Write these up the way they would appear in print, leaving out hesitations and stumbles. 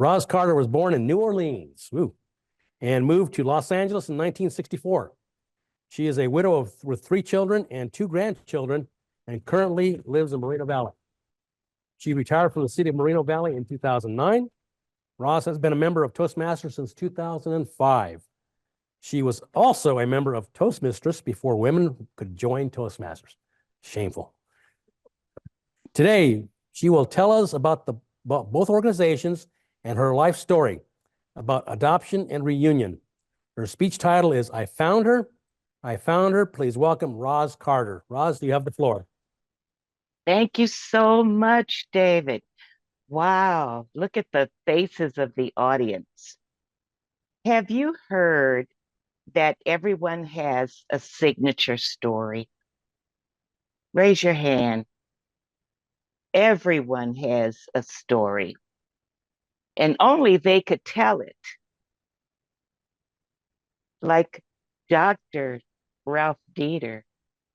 Roz Carter was born in New Orleans and moved to Los Angeles in 1964. She is a widow with 3 children and 2 grandchildren and currently lives in Moreno Valley. She retired from the city of Moreno Valley in 2009. Roz has been a member of Toastmasters since 2005. She was also a member of Toastmasters before women could join Toastmasters. Shameful. Today, she will tell us about both organizations and her life story about adoption and reunion. Her speech title is I Found Her. I Found Her. Please welcome Roz Carter. Roz, you have the floor. Thank you so much, David. Wow, look at the faces of the audience. Have you heard that everyone has a signature story? Raise your hand. Everyone has a story, and only they could tell it. Like Dr. Ralph Dieter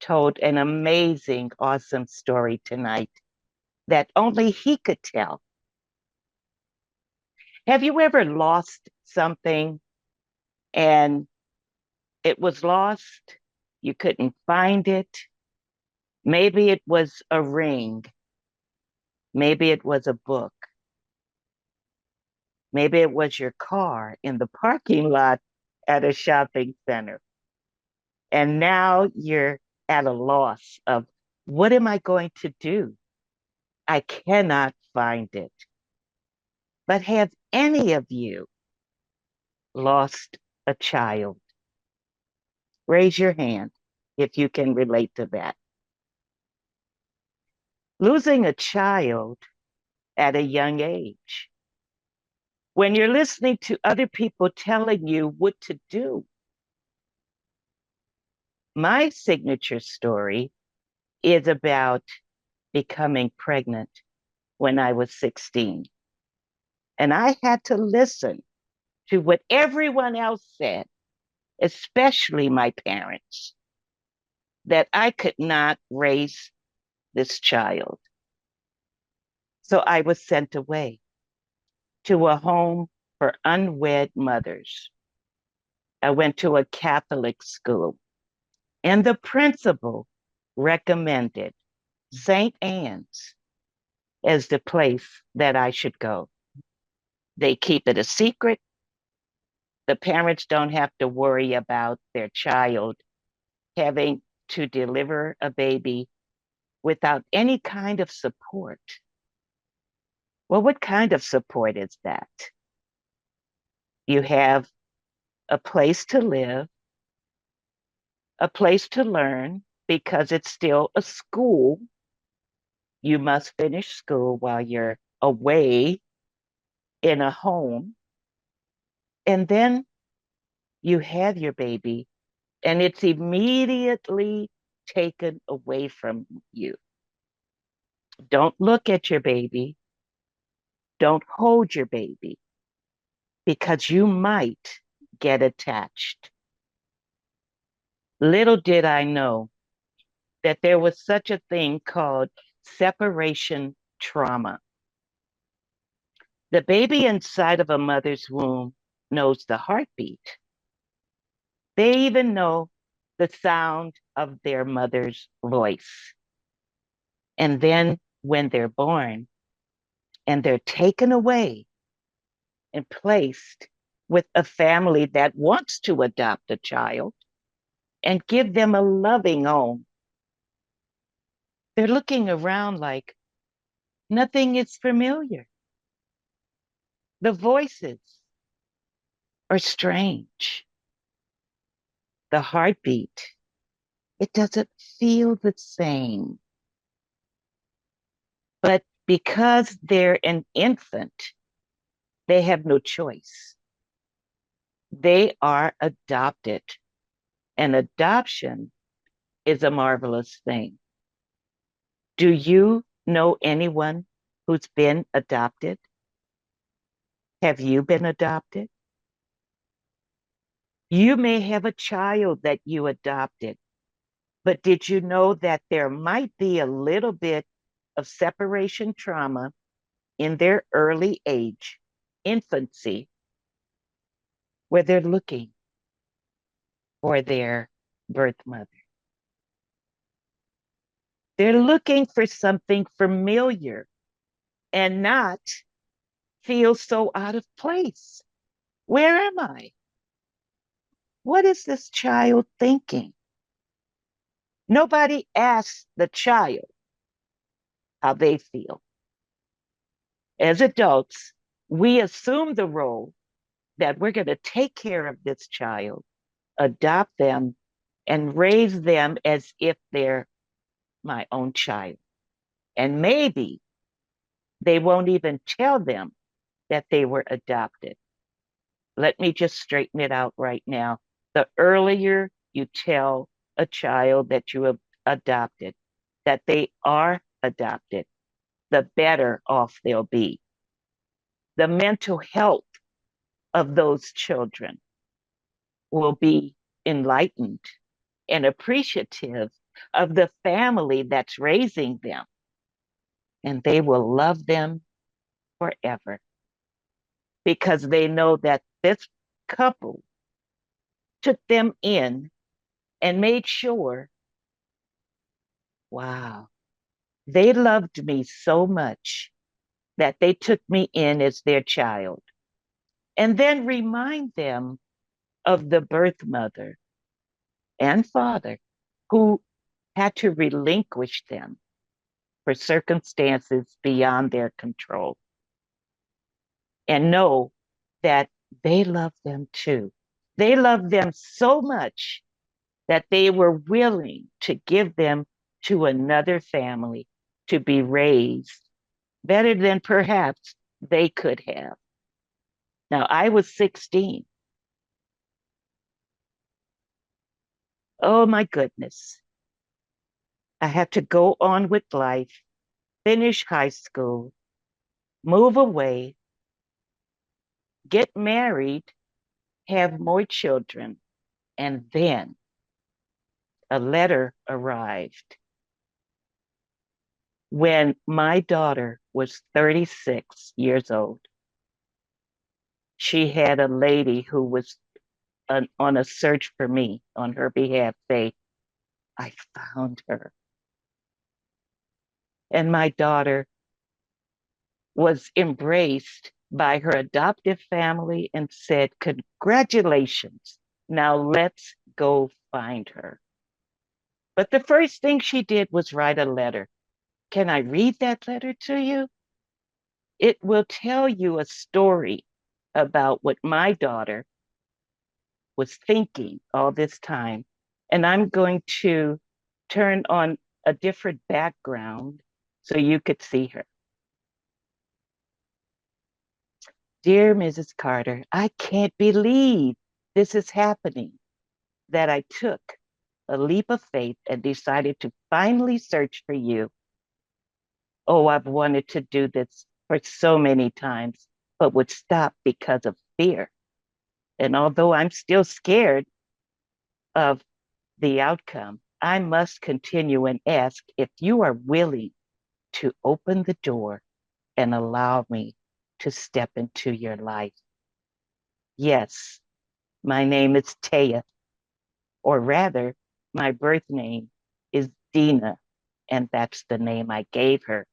told an amazing, awesome story tonight that only he could tell. Have you ever lost something and it was lost? You couldn't find it. Maybe it was a ring. Maybe it was a book. Maybe it was your car in the parking lot at a shopping center. And now you're at a loss of what am I going to do? I cannot find it. But have any of you lost a child? Raise your hand if you can relate to that. Losing a child at a young age. When you're listening to other people telling you what to do. My signature story is about becoming pregnant when I was 16. And I had to listen to what everyone else said, especially my parents, that I could not raise this child. So I was sent away to a home for unwed mothers. I went to a Catholic school, and the principal recommended St. Anne's as the place that I should go. They keep it a secret. The parents don't have to worry about their child having to deliver a baby without any kind of support. Well, what kind of support is that? You have a place to live, a place to learn, because it's still a school. You must finish school while you're away in a home. And then you have your baby, and it's immediately taken away from you. Don't look at your baby. Don't hold your baby, because you might get attached. Little did I know that there was such a thing called separation trauma. The baby inside of a mother's womb knows the heartbeat. They even know the sound of their mother's voice. And then when they're born and they're taken away and placed with a family that wants to adopt a child and give them a loving home, they're looking around like nothing is familiar. The voices are strange. The heartbeat, it doesn't feel the same. But because they're an infant, they have no choice. They are adopted. And adoption is a marvelous thing. Do you know anyone who's been adopted? Have you been adopted? You may have a child that you adopted, but did you know that there might be a little bit of separation trauma in their early age infancy where they're looking for their birth mother. They're looking for something familiar and not feel so out of place. Where am I? What is this child thinking? Nobody asks the child how they feel. As adults, we assume the role that we're going to take care of this child, adopt them, and raise them as if they're my own child. And maybe they won't even tell them that they were adopted. Let me just straighten it out right now. The earlier you tell a child that you have adopted, that they are adopted, the better off they'll be. The mental health of those children will be enlightened and appreciative of the family that's raising them, and they will love them forever because they know that this couple took them in and made sure, wow, they loved me so much that they took me in as their child. And then remind them of the birth mother and father who had to relinquish them for circumstances beyond their control. And know that they love them too. They love them so much that they were willing to give them to another family to be raised better than perhaps they could have. Now, I was 16. Oh my goodness. I had to go on with life, finish high school, move away, get married, have more children, and then a letter arrived when my daughter was 36 years old. She had a lady who was on a search for me on her behalf say, I found her. And my daughter was embraced by her adoptive family and said, congratulations. Now let's go find her. But the first thing she did was write a letter. Can I read that letter to you? It will tell you a story about what my daughter was thinking all this time. And I'm going to turn on a different background so you could see her. Dear Mrs. Carter, I can't believe this is happening, that I took a leap of faith and decided to finally search for you. Oh, I've wanted to do this for so many times, but would stop because of fear. And although I'm still scared of the outcome, I must continue and ask if you are willing to open the door and allow me to step into your life. Yes, my name is Taya, or rather, my birth name is Dina, and that's the name I gave her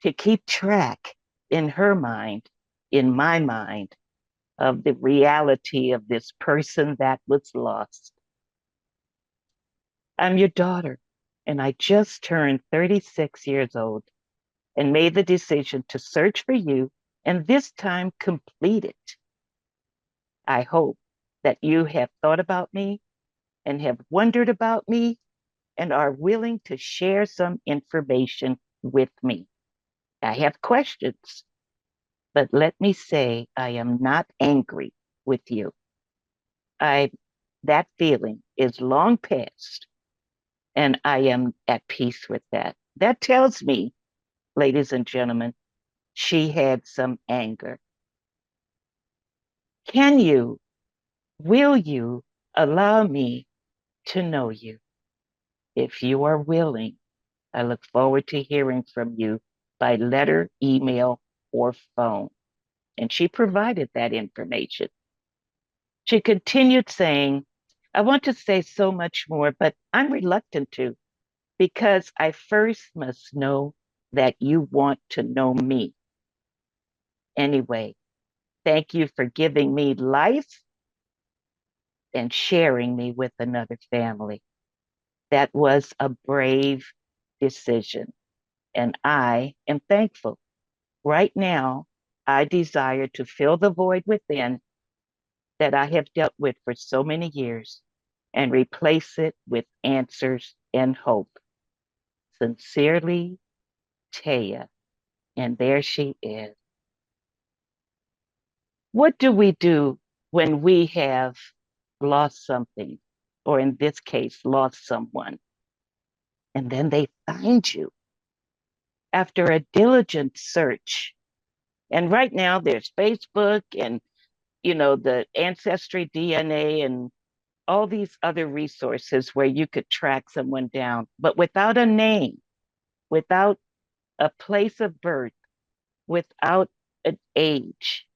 to keep track in her mind, in my mind, of the reality of this person that was lost. I'm your daughter, and I just turned 36 years old and made the decision to search for you and this time complete it. I hope that you have thought about me and have wondered about me and are willing to share some information with me. I have questions, but let me say I am not angry with you. That feeling is long past, and I am at peace with that. That tells me, ladies and gentlemen, she had some anger. Will you allow me to know you? If you are willing, I look forward to hearing from you by letter, email, or phone. and she provided that information. She continued saying, I want to say so much more, but I'm reluctant to because I first must know that you want to know me. Anyway, thank you for giving me life and sharing me with another family. That was a brave decision, and I am thankful. Right now, I desire to fill the void within that I have dealt with for so many years and replace it with answers and hope. Sincerely, Taya. And there she is. What do we do when we have lost something, or in this case, lost someone, and then they find you after a diligent search? And right now there's Facebook and, the ancestry DNA and all these other resources where you could track someone down, but without a name, without a place of birth, without an age,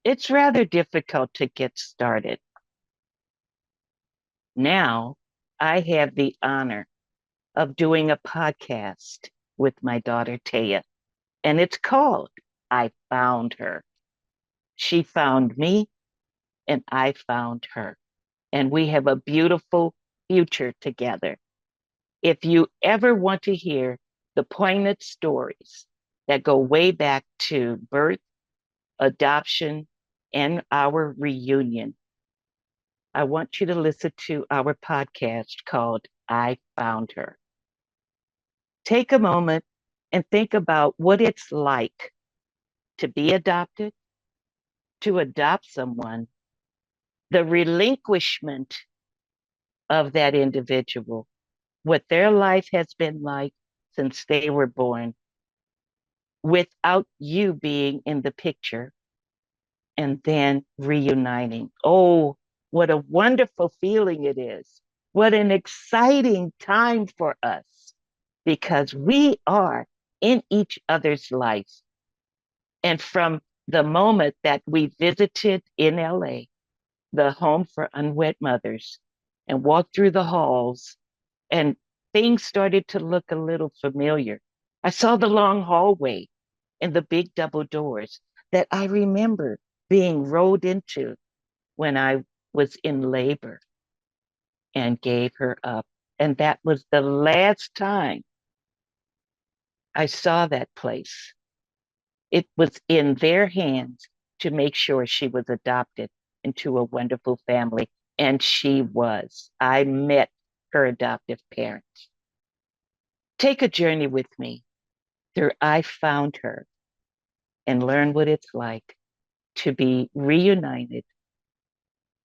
it's rather difficult to get started. Now I have the honor of doing a podcast with my daughter Taya, and it's called I Found Her. She found me, and I found her, and we have a beautiful future together. If you ever want to hear the poignant stories that go way back to birth, adoption, and our reunion, I want you to listen to our podcast called I Found Her. Take a moment and think about what it's like to be adopted, to adopt someone, the relinquishment of that individual, what their life has been like since they were born, without you being in the picture, and then reuniting. Oh, what a wonderful feeling it is. What an exciting time for us because we are in each other's lives. And from the moment that we visited in LA, the home for unwed mothers, and walked through the halls, and things started to look a little familiar. I saw the long hallway and the big double doors that I remember being rolled into when I was in labor and gave her up. And that was the last time I saw that place. It was in their hands to make sure she was adopted into a wonderful family. And she was. I met her adoptive parents. Take a journey with me through I Found Her and learn what it's like to be reunited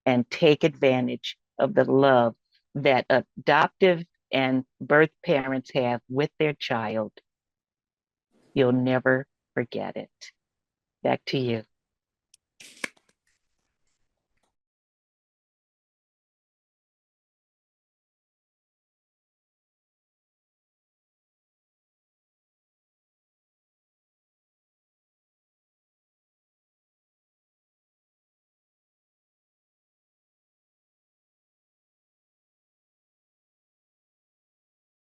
and take advantage of the love that adoptive and birth parents have with their child. You'll never forget it. Back to you.